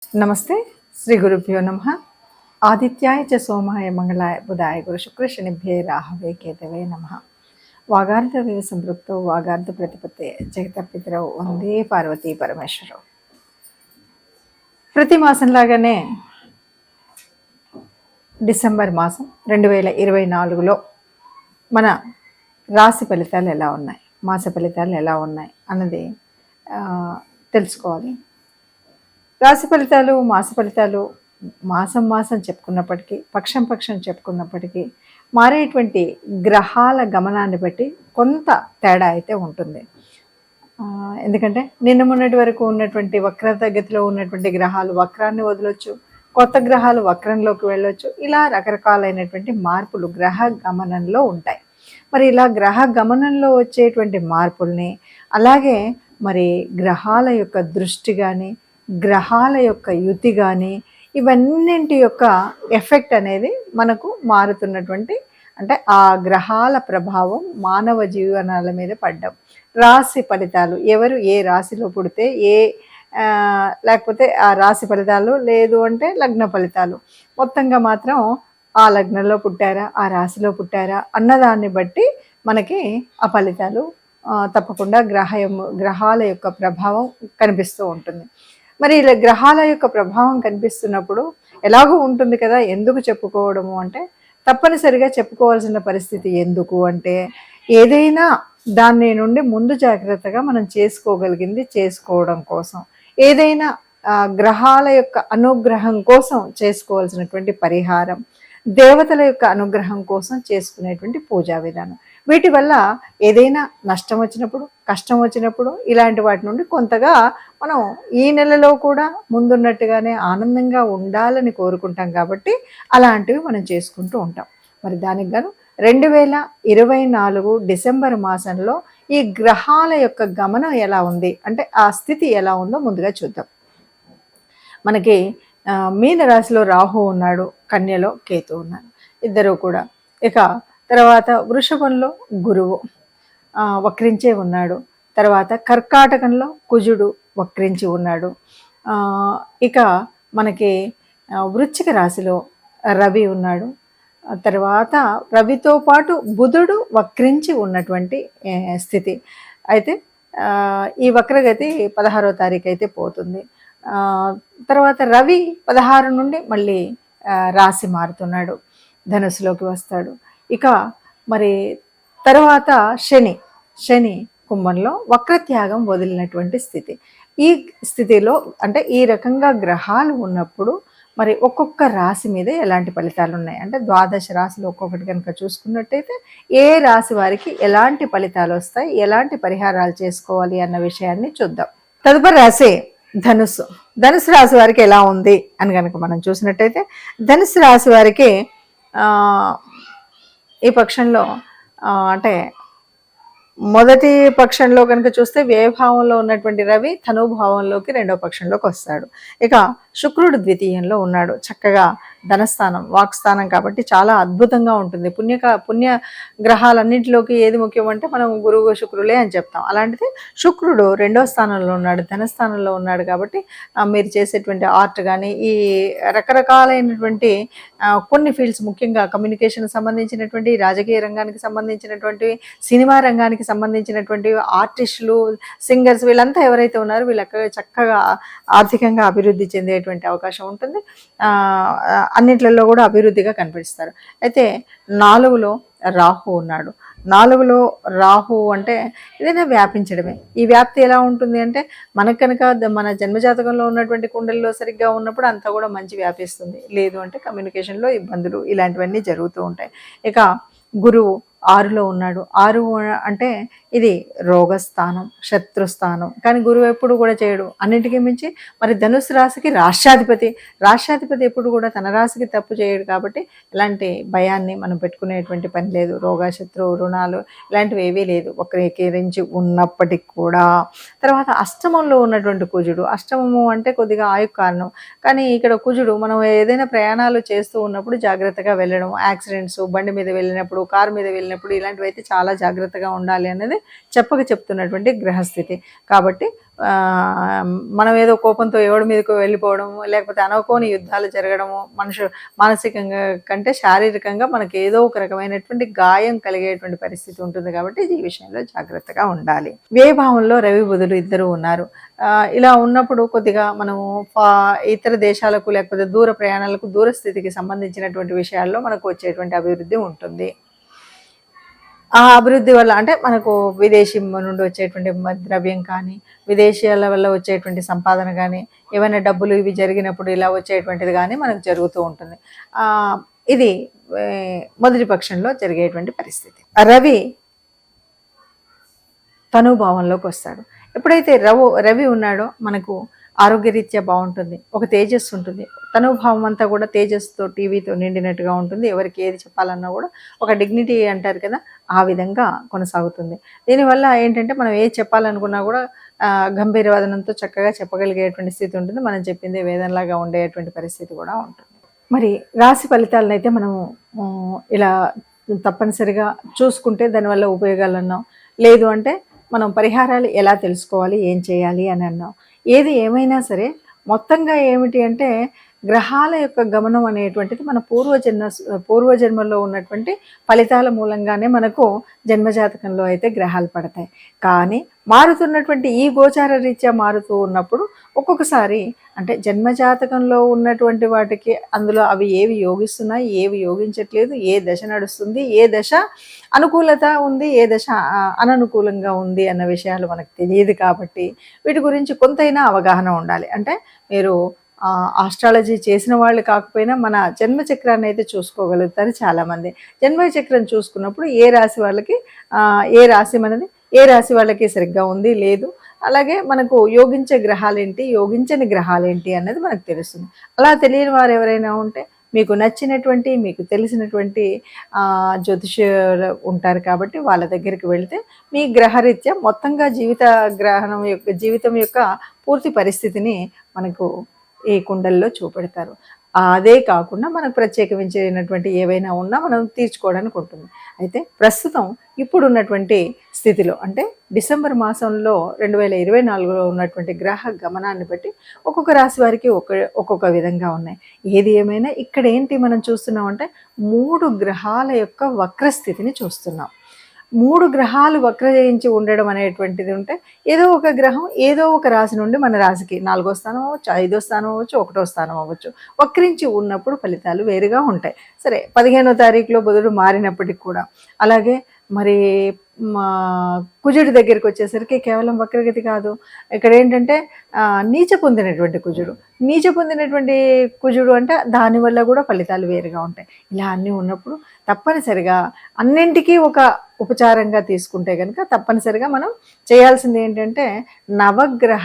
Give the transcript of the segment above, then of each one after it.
నమస్తే. శ్రీ గురుభ్యో నమః. ఆదిత్యాయ చ సోమాయ మంగళాయ బుధాయ గురు శుక్ర శనిభ్యే రాహవే కేతవే నమః. వాగార్ధవేవ సంపృక్తో వాగార్ధ ప్రతిపత్తే జగతపితరౌ వందే పార్వతీ పరమేశ్వరౌ. ప్రతి మాసంలాగానే డిసెంబర్ మాసం 2024లో మన రాశి ఫలితాలు ఎలా ఉన్నాయి, మాస ఫలితాలు ఎలా ఉన్నాయి అన్నది తెలుసుకోవాలి. రాశి ఫలితాలు, మాస ఫలితాలు మాసం చెప్పుకున్నప్పటికీ, పక్షం చెప్పుకున్నప్పటికీ మారేటువంటి గ్రహాల గమనాన్ని బట్టి కొంత తేడా అయితే ఉంటుంది. ఎందుకంటే నిన్న మొన్నటి వరకు ఉన్నటువంటి వక్రగతిలో ఉన్నటువంటి గ్రహాలు వక్రాన్ని వదలొచ్చు, కొత్త గ్రహాలు వక్రంలోకి వెళ్ళొచ్చు. ఇలా రకరకాలైనటువంటి మార్పులు గ్రహ గమనంలో ఉంటాయి. మరి ఇలా గ్రహ గమనంలో వచ్చేటువంటి మార్పుల్ని, అలాగే మరి గ్రహాల యొక్క దృష్టి కానీ, గ్రహాల యొక్క యుతి కానీ, ఇవన్నింటి యొక్క ఎఫెక్ట్ అనేది మనకు మారుతున్నటువంటి, అంటే ఆ గ్రహాల ప్రభావం మానవ జీవనాల మీద పడ్డం. రాశి ఫలితాలు, ఎవరు ఏ రాశిలో పుడితే లేకపోతే ఆ రాశి ఫలితాలు, లేదు అంటే లగ్న ఫలితాలు, మొత్తంగా మాత్రం ఆ లగ్నంలో పుట్టారా, ఆ రాశిలో పుట్టారా అన్నదాన్ని బట్టి మనకి ఆ ఫలితాలు తప్పకుండా గ్రహాల యొక్క ప్రభావం కనిపిస్తూ ఉంటుంది. మరి ఇలా గ్రహాల యొక్క ప్రభావం కనిపిస్తున్నప్పుడు ఎలాగూ ఉంటుంది కదా, ఎందుకు చెప్పుకోవడము అంటే తప్పనిసరిగా చెప్పుకోవాల్సిన పరిస్థితి. ఎందుకు అంటే ఏదైనా దాని నుండి ముందు జాగ్రత్తగా మనం చేసుకోగలిగింది చేసుకోవడం కోసం, ఏదైనా గ్రహాల యొక్క అనుగ్రహం కోసం చేసుకోవాల్సినటువంటి పరిహారం, దేవతల యొక్క అనుగ్రహం కోసం చేసుకునేటువంటి పూజా విధానం, వీటి వల్ల ఏదైనా నష్టం వచ్చినప్పుడు, కష్టం వచ్చినప్పుడు ఇలాంటి వాటి నుండి కొంతగా మనం ఈ నెలలో కూడా ముందున్నట్టుగానే ఆనందంగా ఉండాలని కోరుకుంటాం. కాబట్టి అలాంటివి మనం చేసుకుంటూ ఉంటాం. మరి దానికి గాను 2024 డిసెంబర్ మాసంలో ఈ గ్రహాల యొక్క గమనం ఎలా ఉంది అంటే ఆ స్థితి ఎలా ఉందో ముందుగా చూద్దాం. మనకి మీన రాశిలో రాహు ఉన్నాడు, కన్యలో కేతు ఉన్నాడు, ఇద్దరు కూడా. ఇక తర్వాత వృషభంలో గురువు వక్రించే ఉన్నాడు. తర్వాత కర్కాటకంలో కుజుడు వక్రించి ఉన్నాడు. ఇక మనకి వృశ్చిక రాశిలో రవి ఉన్నాడు. తర్వాత రవితో పాటు బుధుడు వక్రించి ఉన్నటువంటి స్థితి. అయితే ఈ వక్రగతి 16వ తారీఖు అయితే పోతుంది. తర్వాత రవి 16 నుండి మళ్ళీ రాశి మారుతున్నాడు, ధనుసులోకి వస్తాడు. ఇక మరి తర్వాత శని కుంభంలో వక్రత్యాగం వదిలినటువంటి స్థితి. ఈ స్థితిలో అంటే ఈ రకంగా గ్రహాలు ఉన్నప్పుడు మరి ఒక్కొక్క రాశి మీద ఎలాంటి ఫలితాలు ఉన్నాయి అంటే 12 రాశులు ఒక్కొక్కటి కనుక చూసుకున్నట్టయితే ఏ రాశి వారికి ఎలాంటి ఫలితాలు వస్తాయి, ఎలాంటి పరిహారాలు చేసుకోవాలి అన్న విషయాన్ని చూద్దాం. తదుపరి రాశి ధనుసు రాశి వారికి ఎలా ఉంది అని కనుక మనం చూసినట్టయితే ధనుసు రాశి వారికి ఈ పక్షంలో అంటే మొదటి పక్షంలో కనుక చూస్తే వ్యయభావంలో ఉన్నటువంటి రవి ధనుభావంలోకి రెండవ పక్షంలోకి వస్తాడు. ఇక శుక్రుడు ద్వితీయంలో ఉన్నాడు. చక్కగా ధనస్థానం, వాక్స్థానం కాబట్టి చాలా అద్భుతంగా ఉంటుంది. పుణ్య గ్రహాలన్నింటిలోకి ఏది ముఖ్యం అంటే మనం గురువు శుక్రులే అని చెప్తాం. అలాంటిది శుక్రుడు రెండవ స్థానంలో ఉన్నాడు, ధనస్థానంలో ఉన్నాడు. కాబట్టి మీరు చేసేటువంటి ఆర్ట్ కానీ, ఈ రకరకాలైనటువంటి కొన్ని ఫీల్డ్స్, ముఖ్యంగా కమ్యూనికేషన్ సంబంధించినటువంటి, రాజకీయ రంగానికి సంబంధించినటువంటి, సినిమా రంగానికి సంబంధించినటువంటి ఆర్టిస్టులు, సింగర్స్, వీళ్ళంతా ఎవరైతే ఉన్నారో వీళ్ళకి చక్కగా ఆర్థికంగా అభివృద్ధి చెందేటువంటి అవకాశం ఉంటుంది. అన్నిట్లలో కూడా అభివృద్ధిగా కనిపిస్తారు. అయితే 4లో రాహు ఉన్నాడు. 4లో రాహు అంటే ఏదైనా వ్యాపించడమే. ఈ వ్యాప్తి ఎలా ఉంటుంది అంటే మనకు కనుక మన జన్మజాతకంలో ఉన్నటువంటి కుండల్లో సరిగ్గా ఉన్నప్పుడు అంతా కూడా మంచి వ్యాపిస్తుంది. లేదు అంటే కమ్యూనికేషన్లో ఇబ్బందులు ఇలాంటివన్నీ జరుగుతూ ఉంటాయి. ఇక గురువు 6లో ఉన్నాడు. 6 అంటే ఇది రోగస్థానం, శత్రుస్థానం. కానీ గురువు ఎప్పుడు కూడా చేయడు. అన్నిటికీ మించి మరి ధనుసు రాశికి రాష్ట్రాధిపతి ఎప్పుడు కూడా తన రాశికి తప్పు చేయడు. కాబట్టి ఇలాంటి భయాన్ని మనం పెట్టుకునేటువంటి పని లేదు. రోగ, శత్రు, రుణాలు ఇలాంటివి ఏవీ లేదు వక్రీకరించి ఉన్నప్పటికి కూడా. తర్వాత అష్టమంలో ఉన్నటువంటి కుజుడు, అష్టమము అంటే కొద్దిగా ఆయు కారణం. కానీ ఇక్కడ కుజుడు మనం ఏదైనా ప్రయాణాలు చేస్తూ ఉన్నప్పుడు జాగ్రత్తగా వెళ్ళడం, యాక్సిడెంట్స్, బండి మీద వెళ్ళినప్పుడు, కారు మీద వెళ్ళినప్పుడు ఇలాంటివి అయితే చాలా జాగ్రత్తగా ఉండాలి అనేది చెప్తున్నటువంటి గ్రహస్థితి. కాబట్టి మనం ఏదో కోపంతో ఎవడి మీదకో వెళ్ళిపోవడము, లేకపోతే అనుకోని యుద్ధాలు జరగడము, మానసికంగా కంటే శారీరకంగా మనకి ఏదో ఒక రకమైనటువంటి గాయం కలిగేటువంటి పరిస్థితి ఉంటుంది. కాబట్టి ఈ విషయంలో జాగ్రత్తగా ఉండాలి. వ్యయభావంలో రవి బుధులు ఇద్దరు ఉన్నారు. ఇలా ఉన్నప్పుడు కొద్దిగా మనము ఇతర దేశాలకు లేకపోతే దూర ప్రయాణాలకు, దూర స్థితికి సంబంధించినటువంటి విషయాల్లో మనకు వచ్చేటువంటి అభివృద్ధి ఉంటుంది. ఆ అభివృద్ధి వల్ల అంటే మనకు విదేశీ నుండి వచ్చేటువంటి ద్రవ్యం కానీ, విదేశీయాల వల్ల వచ్చేటువంటి సంపాదన కానీ, ఏమైనా డబ్బులు ఇవి జరిగినప్పుడు ఇలా వచ్చేటువంటిది కానీ మనకు జరుగుతూ ఉంటుంది. ఇది మొదటి పక్షంలో జరిగేటువంటి పరిస్థితి. రవి తనుభావంలోకి వస్తాడు. ఎప్పుడైతే రవి ఉన్నాడో మనకు ఆరోగ్యరీత్యా బాగుంటుంది, ఒక తేజస్సు ఉంటుంది. తనుభావం అంతా కూడా తేజస్సుతో, టీవీతో నిండినట్టుగా ఉంటుంది. ఎవరికి ఏది చెప్పాలన్నా కూడా ఒక డిగ్నిటీ అంటారు కదా, ఆ విధంగా కొనసాగుతుంది. దీనివల్ల ఏంటంటే మనం ఏది చెప్పాలనుకున్నా కూడా గంభీరవాదనంతో చక్కగా చెప్పగలిగేటువంటి స్థితి ఉంటుంది. మనం చెప్పింది వేదంలాగా ఉండేటువంటి పరిస్థితి కూడా ఉంటుంది. మరి రాశి ఫలితాలను అయితే మనము ఇలా తప్పనిసరిగా చూసుకుంటే దానివల్ల ఉపయోగాలు అన్నాం. లేదు అంటే మనం పరిహారాలు ఎలా తెలుసుకోవాలి, ఏం చేయాలి అని అన్నాం. ఏది ఏమైనా సరే మొత్తంగా ఏమిటి అంటే గ్రహాల యొక్క గమనం అనేటువంటిది మన పూర్వజన్మలో ఉన్నటువంటి ఫలితాల మూలంగానే మనకు జన్మజాతకంలో అయితే గ్రహాలు పడతాయి. కానీ మారుతున్నటువంటి ఈ గోచార రీత్యా మారుతూ ఉన్నప్పుడు ఒక్కొక్కసారి అంటే జన్మజాతకంలో ఉన్నటువంటి వాటికి అందులో అవి ఏవి యోగిస్తున్నాయి, ఏవి యోగించట్లేదు, ఏ దశ నడుస్తుంది, ఏ దశ అనుకూలత ఉంది, ఏ దశ అననుకూలంగా ఉంది అన్న విషయాలు మనకు తెలియదు. కాబట్టి వీటి గురించి కొంతైనా అవగాహన ఉండాలి. అంటే మీరు ఆస్ట్రాలజీ చేసిన వాళ్ళు కాకపోయినా మన జన్మచక్రాన్ని అయితే చూసుకోగలుగుతారు చాలామంది. జన్మచక్రం చూసుకున్నప్పుడు ఏ రాశి వాళ్ళకి ఏ రాశి మనది, ఏ రాశి వాళ్ళకి సరిగ్గా ఉంది లేదు, అలాగే మనకు యోగించే గ్రహాలేంటి, యోగించని గ్రహాలేంటి అన్నది మనకు తెలుస్తుంది. అలా తెలియని వారు ఎవరైనా ఉంటే మీకు నచ్చినటువంటి, మీకు తెలిసినటువంటి జ్యోతిష్యులు ఉంటారు కాబట్టి వాళ్ళ దగ్గరికి వెళితే మీ గ్రహరీత్యా మొత్తంగా జీవితం యొక్క పూర్తి పరిస్థితిని మనకు ఈ కుండల్లో చూపెడతారు. అదే కాకుండా మనకు ప్రత్యేకించినటువంటి ఏవైనా ఉన్నా మనం తీర్చుకోవడానికి ఉంటుంది. అయితే ప్రస్తుతం ఇప్పుడున్నటువంటి స్థితిలో అంటే డిసెంబర్ మాసంలో 2024లో ఉన్నటువంటి గ్రహ గమనాన్ని బట్టి ఒక్కొక్క రాశి వారికి ఒక్కొక్క విధంగా ఉన్నాయి. ఏది ఏమైనా ఇక్కడ ఏంటి మనం చూస్తున్నామంటే 3 గ్రహాల యొక్క వక్రస్థితిని చూస్తున్నాం. 3 గ్రహాలు వక్రజయించి ఉండడం అనేటువంటిది ఉంటే ఏదో ఒక గ్రహం ఏదో ఒక రాశి నుండి మన రాశికి 4వ స్థానం అవ్వచ్చు, 5వ స్థానం అవ్వచ్చు, 1వ స్థానం అవ్వచ్చు వక్రించి ఉన్నప్పుడు ఫలితాలు వేరుగా ఉంటాయి. సరే 15వ తారీఖులో బుధుడు మారినప్పటికి కూడా అలాగే మరి కుజుడి దగ్గరికి వచ్చేసరికి కేవలం వక్రగతి కాదు, ఇక్కడ ఏంటంటే నీచ పొందినటువంటి కుజుడు అంటే దానివల్ల కూడా ఫలితాలు వేరుగా ఉంటాయి. ఇలా అన్నీ ఉన్నప్పుడు తప్పనిసరిగా అన్నింటికీ ఒక ఉపచారంగా తీసుకుంటే కనుక తప్పనిసరిగా మనం చేయాల్సింది ఏంటంటే నవగ్రహ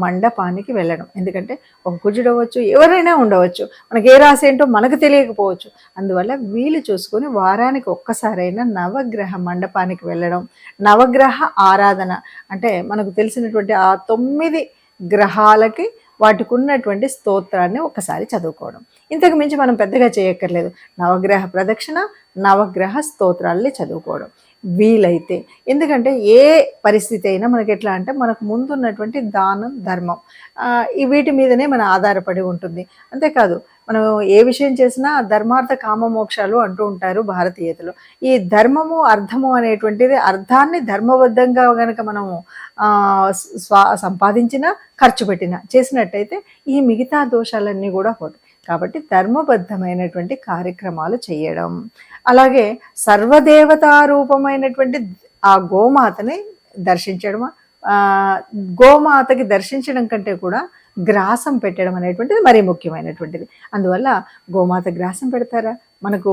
మండపానికి వెళ్ళడం. ఎందుకంటే ఒక కుజుడు అవ్వచ్చు, ఎవరైనా ఉండవచ్చు, మనకి ఏ రాశి ఏంటో మనకు తెలియకపోవచ్చు. అందువల్ల వీలు చూసుకొని వారానికి ఒక్కసారైనా నవగ్రహ మండపానికి వెళ్ళడం, నవగ్రహ ఆరాధన అంటే మనకు తెలిసినటువంటి ఆ 9 గ్రహాలకి వాటికి ఉన్నటువంటి స్తోత్రాన్ని ఒకసారి చదువుకోవడం. ఇంతకు మించి మనం పెద్దగా చేయక్కర్లేదు. నవగ్రహ ప్రదక్షిణ, నవగ్రహ స్తోత్రాల్ని చదువుకోవడం వీలైతే. ఎందుకంటే ఏ పరిస్థితి అయినా మనకి ఎట్లా అంటే మనకు ముందున్నటువంటి దానం, ధర్మం వీటి మీదనే మన ఆధారపడి ఉంటుంది. అంతేకాదు మనం ఏ విషయం చేసినా ధర్మార్థ కామ మోక్షాలు అంటూ ఉంటారు భారతీయతలో. ఈ ధర్మము, అర్థము అనేటువంటిది అర్థాన్ని ధర్మబద్ధంగా కనుక మనము సంపాదించినా, ఖర్చు పెట్టినా చేసినట్టయితే ఈ మిగతా దోషాలన్నీ కూడా పోతాయి. కాబట్టి ధర్మబద్ధమైనటువంటి కార్యక్రమాలు చేయడం, అలాగే సర్వదేవతారూపమైనటువంటి ఆ గోమాతని దర్శించడం, గోమాతకి దర్శించడం కంటే కూడా గ్రాసం పెట్టడం అనేటువంటిది మరీ ముఖ్యమైనటువంటిది. అందువల్ల గోమాత గ్రాసం పెడతారా, మనకు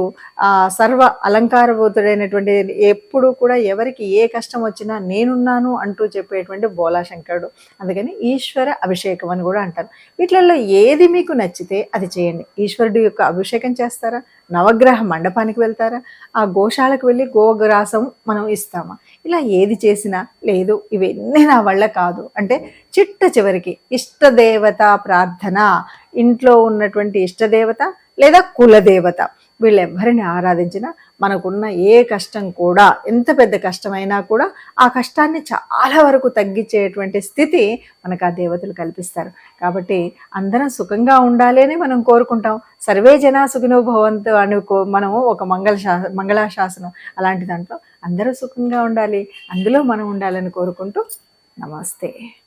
సర్వ అలంకారభూతుడైనటువంటి ఎప్పుడు కూడా ఎవరికి ఏ కష్టం వచ్చినా నేనున్నాను అంటూ చెప్పేటువంటి బోలాశంకరుడు. అందుకని ఈశ్వర అభిషేకం అని కూడా అంటారు. వీటిలలో ఏది మీకు నచ్చితే అది చేయండి. ఈశ్వరుడు యొక్క అభిషేకం చేస్తారా, నవగ్రహ మండపానికి వెళ్తారా, ఆ గోశాలకు వెళ్ళి గోగ్రాసం మనం ఇస్తామా, ఇలా ఏది చేసినా లేదు ఇవన్నీ నా వల్ల కాదు అంటే చిట్ట చివరికి ఇష్టదేవత ప్రార్థన, ఇంట్లో ఉన్నటువంటి ఇష్టదేవత లేదా కులదేవత. వీళ్ళెవ్వరిని ఆరాధించినా మనకున్న ఏ కష్టం కూడా, ఎంత పెద్ద కష్టమైనా కూడా ఆ కష్టాన్ని చాలా వరకు తగ్గించేటువంటి స్థితి మనకు ఆ దేవతలు కల్పిస్తారు. కాబట్టి అందరం సుఖంగా ఉండాలి అని మనం కోరుకుంటాం. సర్వే జనా సుఖినో భవంతు అని మనము ఒక మంగళాశాసనం అలాంటి దాంట్లో అందరూ సుఖంగా ఉండాలి, అందులో మనం ఉండాలని కోరుకుంటూ నమస్తే.